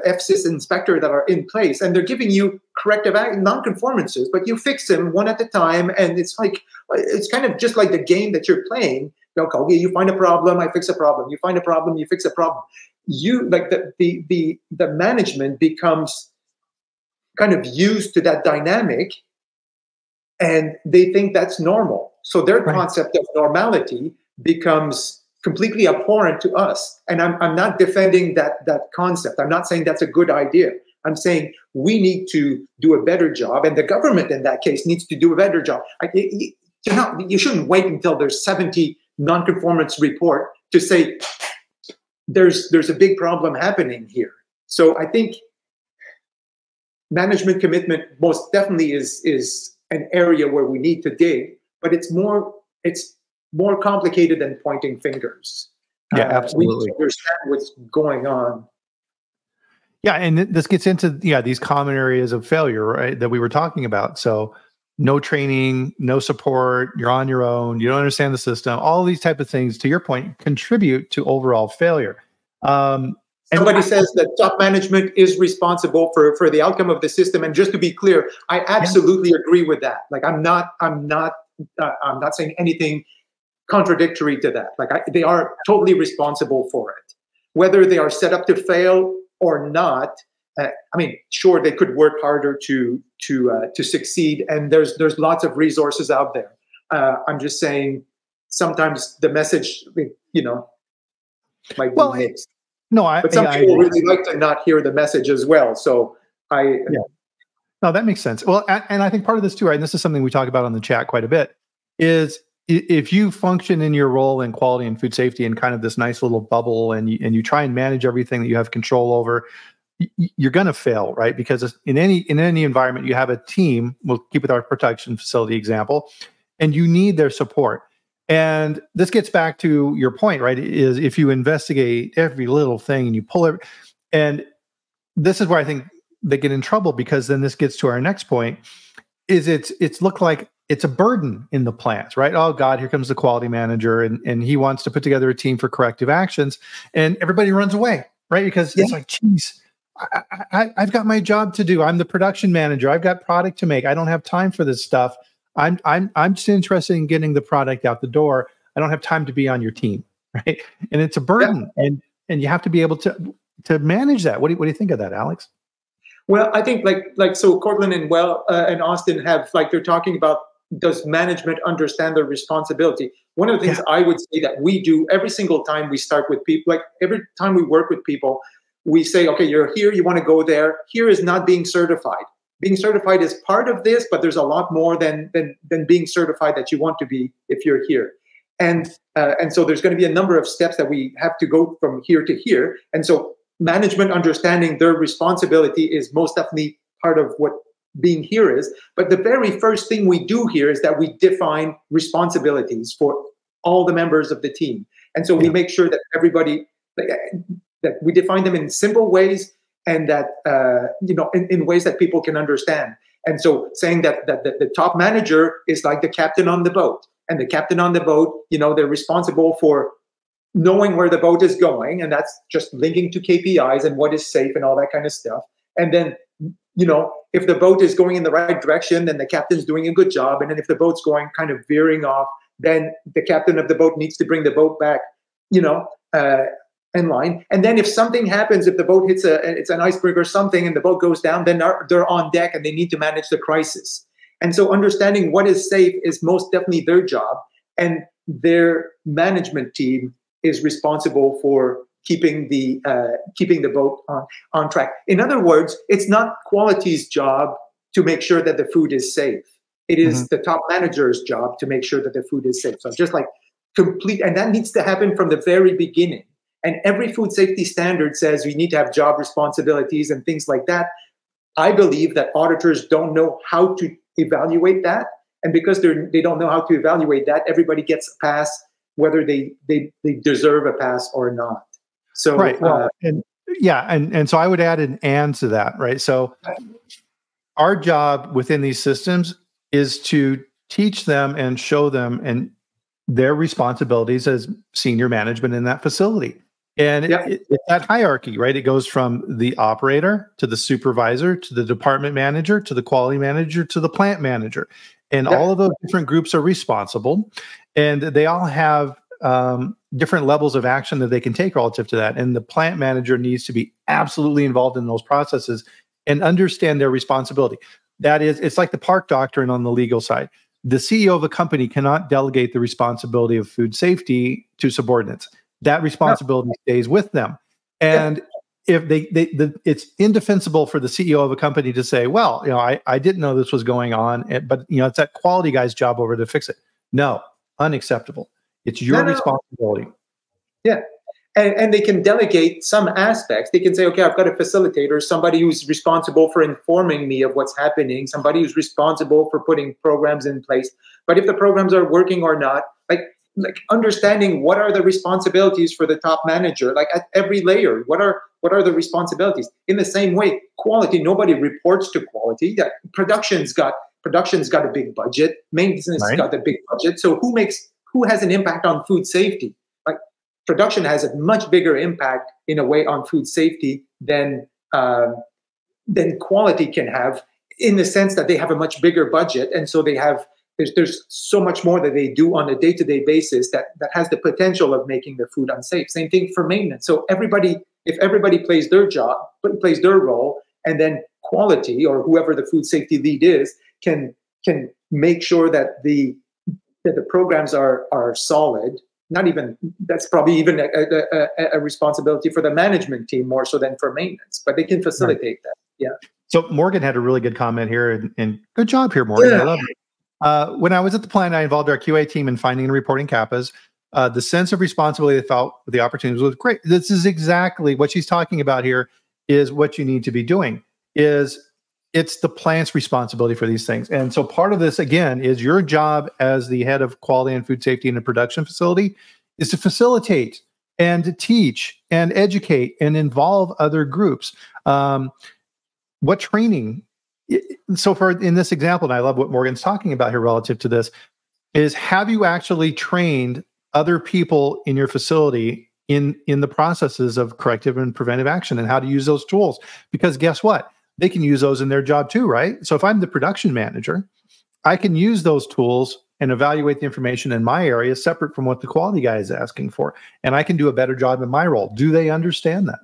FSIS inspector that are in place, and they're giving you corrective non-conformances, but you fix them one at a time, and it's kind of just like the game that you're playing. Okay, you find a problem, I fix a problem. You find a problem, you fix a problem. You like the management becomes kind of used to that dynamic, and they think that's normal. So their concept of normality becomes completely abhorrent to us. And I'm not defending that concept. I'm not saying that's a good idea. I'm saying we need to do a better job, and the government in that case needs to do a better job. You shouldn't wait until there's 70 non-conformance report to say there's a big problem happening here. So I think management commitment most definitely is an area where we need to dig, but it's more complicated than pointing fingers. Yeah, absolutely. We need to understand what's going on. Yeah, and this gets into these common areas of failure, right, that we were talking about. So no training, no support, you're on your own, you don't understand the system, all these type of things, to your point, contribute to overall failure. Somebody says that top management is responsible for the outcome of the system. And just to be clear, I absolutely agree with that. Like I'm not I'm not saying anything contradictory to that. Like they are totally responsible for it, whether they are set up to fail or not. I mean, sure, they could work harder to succeed, and there's lots of resources out there. I'm just saying sometimes the message, might be mixed. But some people really like to not hear the message as well. So No, that makes sense. Well, and I think part of this too, right? And this is something we talk about on the chat quite a bit, is if you function in your role in quality and food safety in kind of this nice little bubble, and you try and manage everything that you have control over, you're going to fail, right? Because in any environment, you have a team. We'll keep with our production facility example, and you need their support. And this gets back to your point, right? Is if you investigate every little thing and you pull it, and this is where I think they get in trouble, because then this gets to our next point, is it's looked like it's a burden in the plants, right? Oh God, here comes the quality manager, and he wants to put together a team for corrective actions, and everybody runs away, right? Because it's like, geez, I've got my job to do. I'm the production manager. I've got product to make. I don't have time for this stuff. I'm just interested in getting the product out the door. I don't have time to be on your team, right? And it's a burden, and you have to be able to manage that. What do you think of that, Alex? Well, I think so Cortland and Austin have, they're talking about, does management understand their responsibility? One of the things I would say that we do every single time we start with people, like every time we work with people, we say, okay, you're here, you want to go there. Here is not being certified. Being certified is part of this, but there's a lot more than being certified that you want to be if you're here. And so there's going to be a number of steps that we have to go from here to here. And so management understanding their responsibility is most definitely part of what being here is. But the very first thing we do here is that we define responsibilities for all the members of the team. And so we make sure that everybody, that we define them in simple ways, and that, in ways that people can understand. And so saying that the top manager is like the captain on the boat, and the captain on the boat, they're responsible for knowing where the boat is going, and that's just linking to KPIs and what is safe and all that kind of stuff. And then, if the boat is going in the right direction, then the captain's doing a good job. And then if the boat's going kind of veering off, then the captain of the boat needs to bring the boat back, in line. And then if something happens, if the boat hits it's an iceberg or something, and the boat goes down, then they're on deck and they need to manage the crisis. And so understanding what is safe is most definitely their job, and their management team is responsible for keeping the boat on track. In other words, it's not quality's job to make sure that the food is safe. It is the top manager's job to make sure that the food is safe. So just like and that needs to happen from the very beginning. And every food safety standard says you need to have job responsibilities and things like that. I believe that auditors don't know how to evaluate that. And because they don't know how to evaluate that, everybody gets a pass, whether they deserve a pass or not. So, right. Well, and so I would add an and to that, right? So our job within these systems is to teach them and show them and their responsibilities as senior management in that facility. And it's that hierarchy, right? It goes from the operator to the supervisor to the department manager to the quality manager to the plant manager. And all of those different groups are responsible, and they all have different levels of action that they can take relative to that. And the plant manager needs to be absolutely involved in those processes and understand their responsibility. That is, it's like the Park Doctrine on the legal side. The CEO of a company cannot delegate the responsibility of food safety to subordinates. That responsibility stays with them. And if it's indefensible for the CEO of a company to say, well, I didn't know this was going on, but it's that quality guy's job over to fix it. No, unacceptable. It's your responsibility. Yeah. And they can delegate some aspects. They can say, okay, I've got a facilitator, somebody who's responsible for informing me of what's happening, somebody who's responsible for putting programs in place. But if the programs are working or not, like understanding what are the responsibilities for the top manager, like at every layer, what are the responsibilities? In the same way, quality, nobody reports to quality. Production's got a big budget, maintenance has got a big budget. So who has an impact on food safety? Like production has a much bigger impact in a way on food safety than quality can have, in the sense that they have a much bigger budget, and so they have there's so much more that they do on a day-to-day basis that has the potential of making the food unsafe. Same thing for maintenance. So if everybody plays their job, plays their role, and then quality, or whoever the food safety lead is, can make sure that the programs are solid. Not even, that's probably even a responsibility for the management team more so than for maintenance, but they can facilitate that. Yeah. So Morgan had a really good comment here, and good job here, Morgan. I love it. When I was at the plant, I involved our QA team in finding and reporting CAPAs. The sense of responsibility they felt with the opportunities was great. This is exactly what she's talking about here, is what you need to be doing. It's the plant's responsibility for these things. And so part of this, again, is your job as the head of quality and food safety in a production facility is to facilitate and to teach and educate and involve other groups. What training? So in this example, and I love what Morgan's talking about here relative to this, is have you actually trained other people in your facility in the processes of corrective and preventive action and how to use those tools? Because guess what? They can use those in their job too, right? So if I'm the production manager, I can use those tools and evaluate the information in my area separate from what the quality guy is asking for. And I can do a better job in my role. Do they understand that?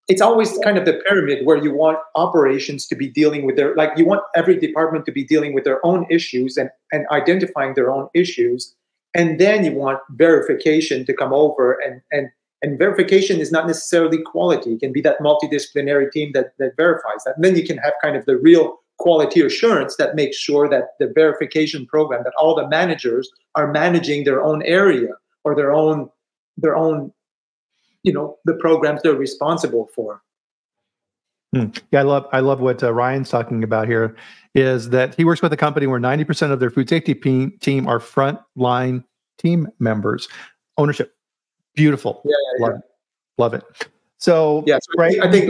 It's always kind of the pyramid where you want operations to be dealing with you want every department to be dealing with their own issues and identifying their own issues. And then you want verification to come over, and verification is not necessarily quality. It can be that multidisciplinary team that verifies that. And then you can have kind of the real quality assurance that makes sure that the verification program, that all the managers are managing their own area or their own, the programs they're responsible for. Yeah, I love what Ryan's talking about here, is that he works with a company where 90% of their food safety team are frontline team members. Ownership. Beautiful. Yeah. Love it. So, yeah, so right, I think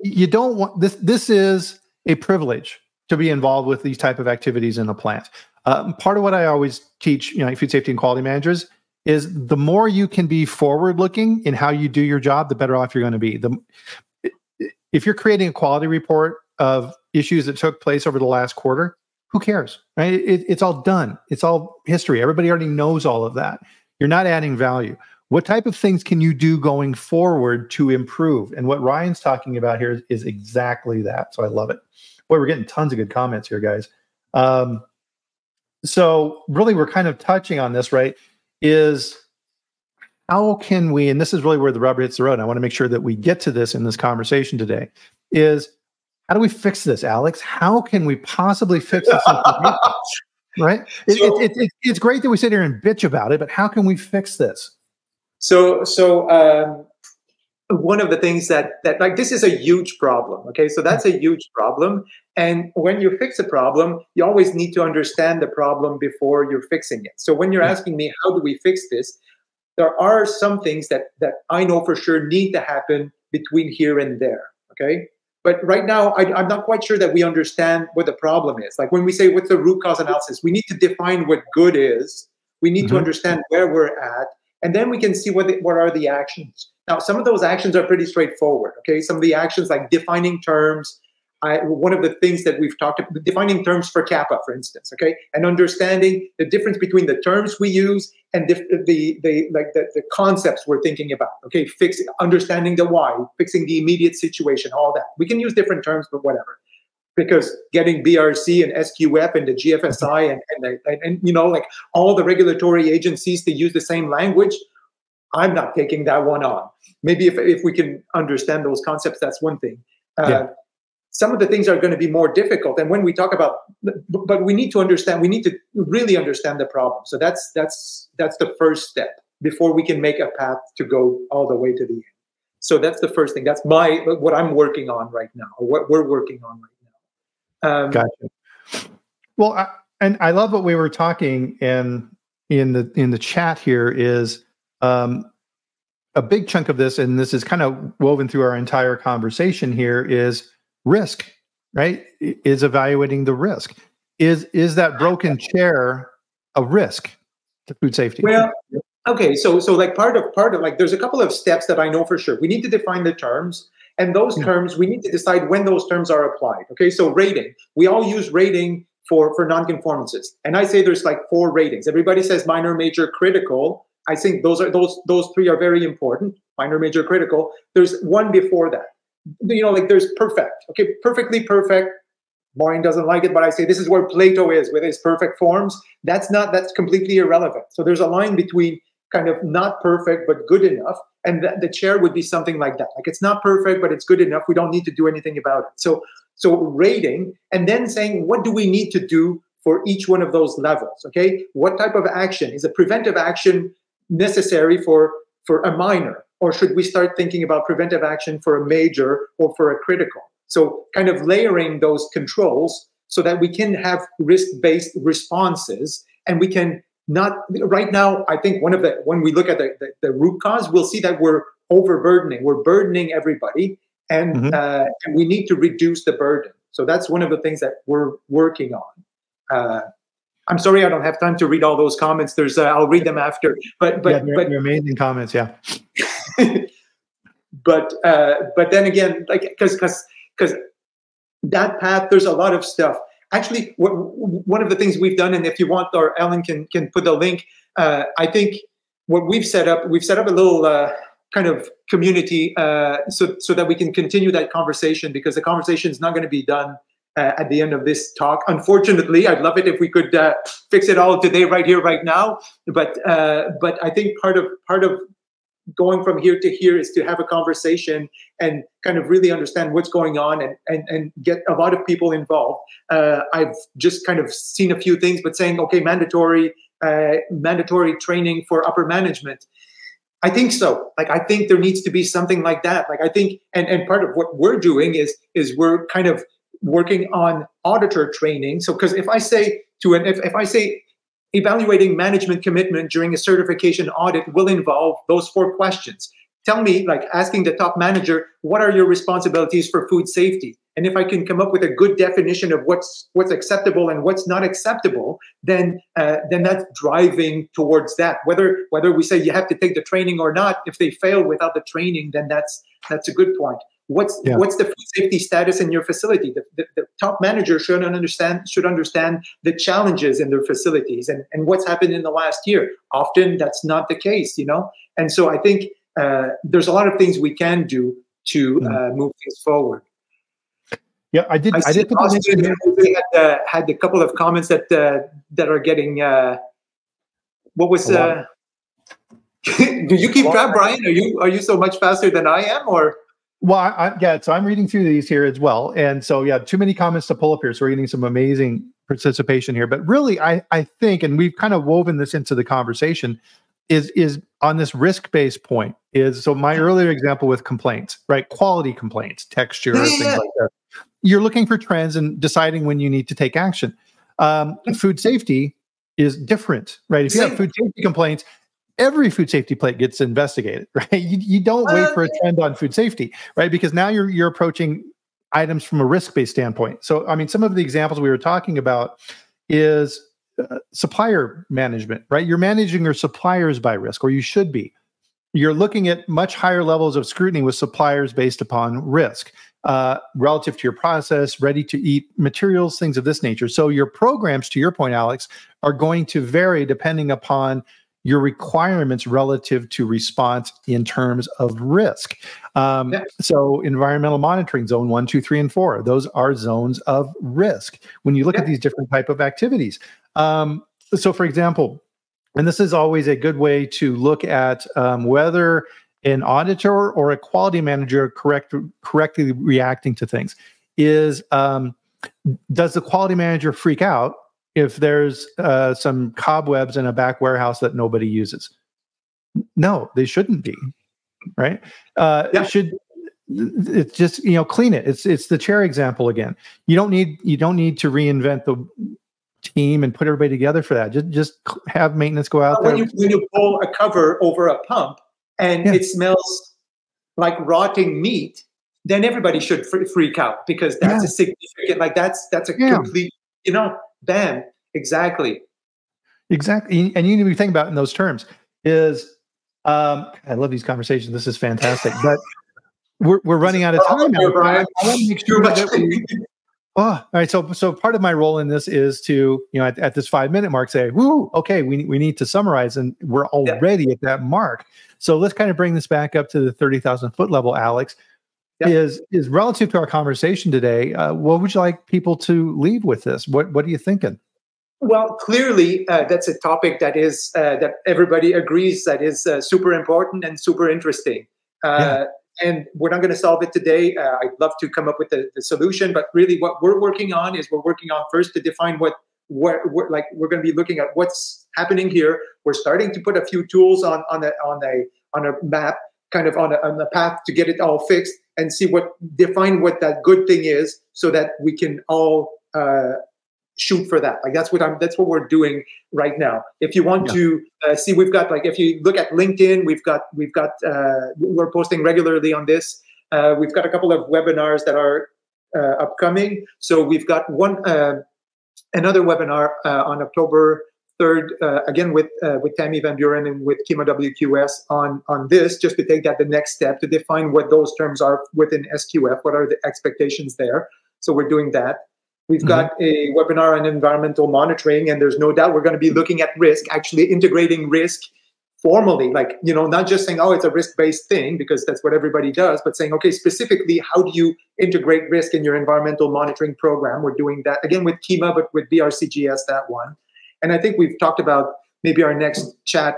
you don't want this. This is a privilege to be involved with these type of activities in a plant. Part of what I always teach, food safety and quality managers, is the more you can be forward-looking in how you do your job, the better off you're going to be. If you're creating a quality report of issues that took place over the last quarter, who cares, right? It's all done. It's all history. Everybody already knows all of that. You're not adding value. What type of things can you do going forward to improve? And what Ryan's talking about here is exactly that. So I love it. Boy, we're getting tons of good comments here, guys. So really, we're kind of touching on this, right? Is how can we, and this is really where the rubber hits the road, and I want to make sure that we get to this in this conversation today, is how do we fix this, Alex? How can we possibly fix this? Right? It's great that we sit here and bitch about it, but how can we fix this? So one of the things that like, this is a huge problem. Okay, so that's a huge problem. And when you fix a problem, you always need to understand the problem before you're fixing it. So when you're asking me, how do we fix this? There are some things that I know for sure need to happen between here and there. Okay. But right now, I'm not quite sure that we understand what the problem is. Like when we say, what's the root cause analysis? We need to define what good is. We need to understand where we're at. And then we can see what are the actions. Now, some of those actions are pretty straightforward. Okay. Some of the actions like defining terms. One of the things that we've talked about, defining terms for CAPA, for instance, okay, and understanding the difference between the terms we use and the concepts we're thinking about, okay, understanding the why, fixing the immediate situation, all that. We can use different terms, but whatever, because getting BRC and SQF and the GFSI and like all the regulatory agencies to use the same language, I'm not taking that one on. Maybe if we can understand those concepts, that's one thing. Some of the things are going to be more difficult. And when we talk about, but we need to understand, we need to really understand the problem. So that's the first step before we can make a path to go all the way to the end. So that's the first thing. That's what I'm working on right now, or what we're working on right now. Gotcha. Well, and I love what we were talking in the chat here is a big chunk of this, and this is kind of woven through our entire conversation here, is risk, right? Is evaluating the risk. Is that broken chair a risk to food safety? Well, okay. So like part of like, there's a couple of steps that I know for sure. We need to define the terms, and those terms, we need to decide when those terms are applied. Okay. So rating, we all use rating for nonconformances. And I say there's like 4 ratings. Everybody says minor, major, critical. I think those 3 are very important. Minor, major, critical. There's one before that. Like there's perfect. Okay, perfectly perfect. Bryan doesn't like it, but I say this is where Plato is with his perfect forms. That's completely irrelevant. So there's a line between kind of not perfect but good enough, and the chair would be something like that. Like it's not perfect, but it's good enough. We don't need to do anything about it. So rating, and then saying what do we need to do for each one of those levels? Okay, what type of action is a preventive action necessary for a minor, or should we start thinking about preventive action for a major or for a critical? So kind of layering those controls so that we can have risk-based responses, and we can not right now. I think when we look at the root cause, we'll see that we're overburdening. We're burdening everybody, and we need to reduce the burden. So that's one of the things that we're working on. I'm sorry I don't have time to read all those comments. I'll read them after. But they're amazing comments, yeah. but then again, like because that path, there's a lot of stuff. Actually, one of the things we've done, and if you want, or Ellen can put the link. I think what we've set up a little kind of community so that we can continue that conversation, because the conversation is not going to be done at the end of this talk. Unfortunately, I'd love it if we could fix it all today, right here, right now. But I think part of going from here to here is to have a conversation and kind of really understand what's going on and get a lot of people involved. I've just kind of seen a few things, but saying, okay, mandatory training for upper management. I think so. Like, I think there needs to be something like that. Like, I think, and part of what we're doing is we're kind of working on auditor training. So, because if I say evaluating management commitment during a certification audit will involve those 4 questions. Tell me, like asking the top manager, what are your responsibilities for food safety? And if I can come up with a good definition of what's acceptable and what's not acceptable, then that's driving towards that. Whether we say you have to take the training or not, if they fail without the training, then that's a good point. What's the food safety status in your facility? The top manager should understand the challenges in their facilities and what's happened in the last year. Often that's not the case, And so I think there's a lot of things we can do to move things forward. Yeah, I did. I did. We had a couple of comments that are getting. What was? Do you keep track, Bryan? Are you so much faster than I am, or? Well, so I'm reading through these here as well. And so, too many comments to pull up here. So we're getting some amazing participation here. But really, I think, and we've kind of woven this into the conversation, is on this risk-based point. So my earlier example with complaints, right? Quality complaints, texture, things like that. You're looking for trends and deciding when you need to take action. Food safety is different, right? If you have food safety complaints, every food safety plate gets investigated, right? You don't wait for a trend on food safety, right? Because now you're approaching items from a risk-based standpoint. So, I mean, some of the examples we were talking about is supplier management, right? You're managing your suppliers by risk, or you should be. You're looking at much higher levels of scrutiny with suppliers based upon risk, relative to your process, ready-to-eat materials, things of this nature. So your programs, to your point, Alex, are going to vary depending upon your requirements relative to response in terms of risk. So environmental monitoring, zone 1, 2, 3, and 4, those are zones of risk when you look at these different type of activities. So for example, and this is always a good way to look at whether an auditor or a quality manager correctly reacting to things is, does the quality manager freak out if there's some cobwebs in a back warehouse that nobody uses? No, they shouldn't be, right? It should. It's just, clean it. It's the chair example again. You don't need to reinvent the team and put everybody together for that. Just have maintenance go out there. When you pull a cover over a pump and it smells like rotting meat, then everybody should freak out, because that's a significant, like that's a complete, bam. Exactly. And you need to be thinking about it in those terms is, I love these conversations. This is fantastic, but we're running out of time now. I want to make sure that Oh, all right. So part of my role in this is to, at this 5-minute mark say, whoo, okay, we need to summarize, and we're already at that mark. So let's kind of bring this back up to the 30,000 foot level, Alex. Is relative to our conversation today, what would you like people to leave with this? What are you thinking? Well, clearly, that's a topic that is that everybody agrees that is super important and super interesting. And we're not going to solve it today. I'd love to come up with the solution, but really, what we're working on first to define what we're going to be looking at what's happening here. We're starting to put a few tools on a map, kind of on a path to get it all fixed, and define what that good thing is, so that we can all shoot for that. That's what we're doing right now. If you want to see, we've got, if you look at LinkedIn, we're posting regularly on this. We've got a couple of webinars that are upcoming. So we've got another webinar on October 3rd, again with Tammy Van Buren and with Kima WQS on this, just to take that the next step to define what those terms are within SQF, what are the expectations there. So we're doing that. We've got a webinar on environmental monitoring, and there's no doubt we're going to be looking at risk, actually integrating risk formally, not just saying, oh, it's a risk-based thing, because that's what everybody does, but saying, okay, specifically, how do you integrate risk in your environmental monitoring program? We're doing that, again, with Kima, but with BRCGS, that one. And I think we've talked about maybe our next chat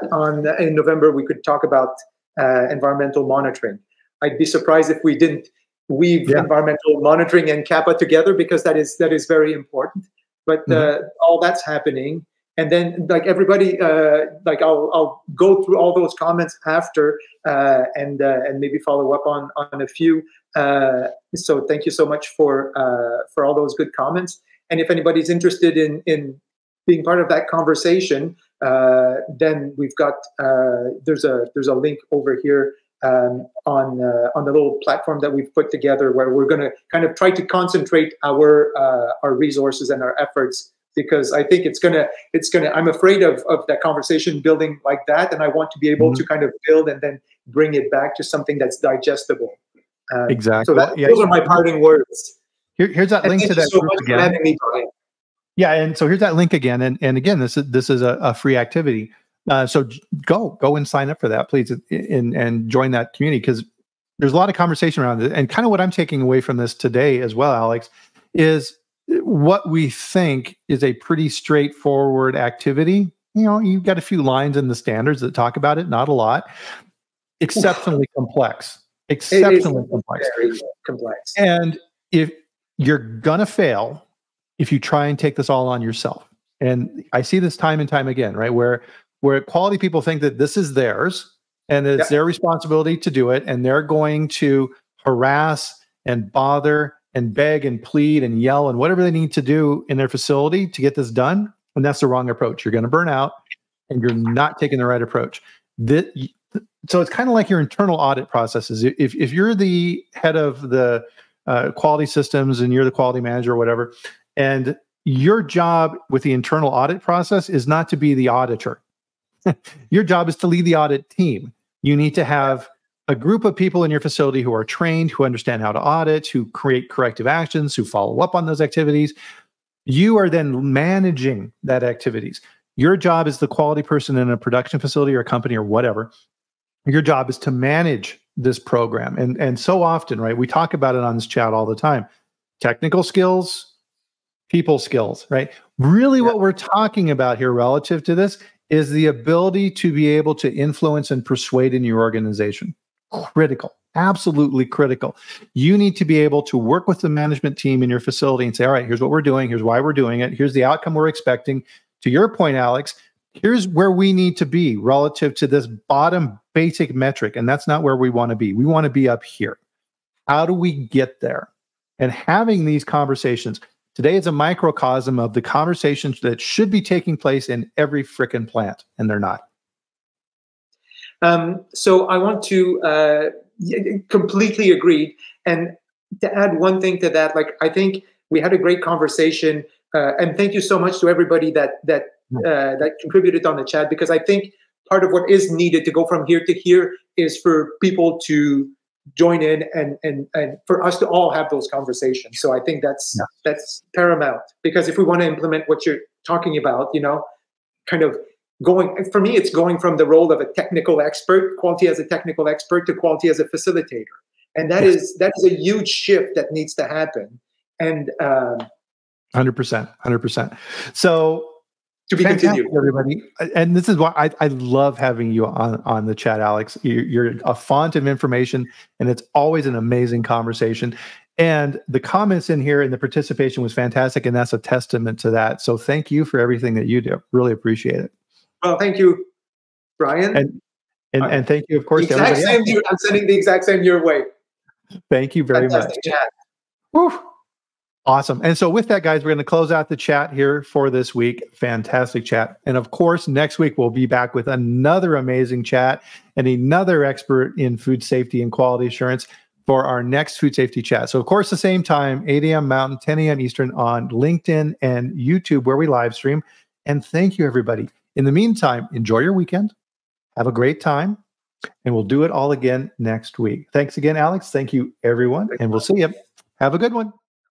in November, we could talk about environmental monitoring. I'd be surprised if we didn't weave environmental monitoring and CAPA together, because that is very important. But all that's happening, and then everybody, I'll go through all those comments after, and maybe follow up on a few. So thank you so much for all those good comments. And if anybody's interested in being part of that conversation, then we've got there's a link over here on the little platform that we've put together, where we're going to kind of try to concentrate our resources and our efforts, because I think it's gonna I'm afraid of that conversation building like that, and I want to be able to kind of build and then bring it back to something that's digestible. Exactly. So those are my parting words. Here's that link to that so group much again. For having me, Bryan. Yeah, and so here's that link again, and again, this is a free activity. So go and sign up for that, please, and join that community, because there's a lot of conversation around it. And kind of what I'm taking away from this today as well, Alex, is what we think is a pretty straightforward activity. You've got a few lines in the standards that talk about it, not a lot. Exceptionally complex. Exceptionally complex. Very complex. And if you're gonna fail if you try and take this all on yourself. And I see this time and time again, right? Where quality people think that this is theirs and it's their responsibility to do it, and they're going to harass and bother and beg and plead and yell and whatever they need to do in their facility to get this done. And that's the wrong approach. You're going to burn out, and you're not taking the right approach. So it's kind of like your internal audit processes. If you're the head of the quality systems and you're the quality manager or whatever, and your job with the internal audit process is not to be the auditor. Your job is to lead the audit team. You need to have a group of people in your facility who are trained, who understand how to audit, who create corrective actions, who follow up on those activities. You are then managing that activities. Your job as the quality person in a production facility or a company or whatever, your job is to manage this program. And so often, right, we talk about it on this chat all the time. Technical skills, people skills, right? Really what we're talking about here relative to this is the ability to be able to influence and persuade in your organization. Critical, absolutely critical. You need to be able to work with the management team in your facility and say, all right, here's what we're doing. Here's why we're doing it. Here's the outcome we're expecting. To your point, Alex, here's where we need to be relative to this bottom basic metric. And that's not where we want to be. We want to be up here. How do we get there? And having these conversations today is a microcosm of the conversations that should be taking place in every frickin' plant, and they're not. So I want to completely agree. And to add one thing to that, I think we had a great conversation, and thank you so much to everybody that contributed on the chat, because I think part of what is needed to go from here to here is for people to join in and for us to all have those conversations. So I think that's paramount, because if we want to implement what you're talking about, kind of for me, it's going from the role of a technical expert, quality as a technical expert, to quality as a facilitator. And that is a huge shift that needs to happen. And 100%. So to be continued, everybody. And this is why I love having you on the chat, Alex. You're a font of information, and it's always an amazing conversation. And the comments in here and the participation was fantastic, and that's a testament to that. So thank you for everything that you do. Really appreciate it. Well, thank you, Bryan. And thank you, of course, to everybody else. I'm sending the exact same your way. Thank you very much. Chat. Whew. Awesome. And so with that, guys, we're going to close out the chat here for this week. Fantastic chat. And of course, next week, we'll be back with another amazing chat and another expert in food safety and quality assurance for our next food safety chat. So of course, the same time, 8 a.m. Mountain, 10 a.m. Eastern on LinkedIn and YouTube, where we live stream. And thank you, everybody. In the meantime, enjoy your weekend. Have a great time. And we'll do it all again next week. Thanks again, Alex. Thank you, everyone. And we'll see you. Have a good one.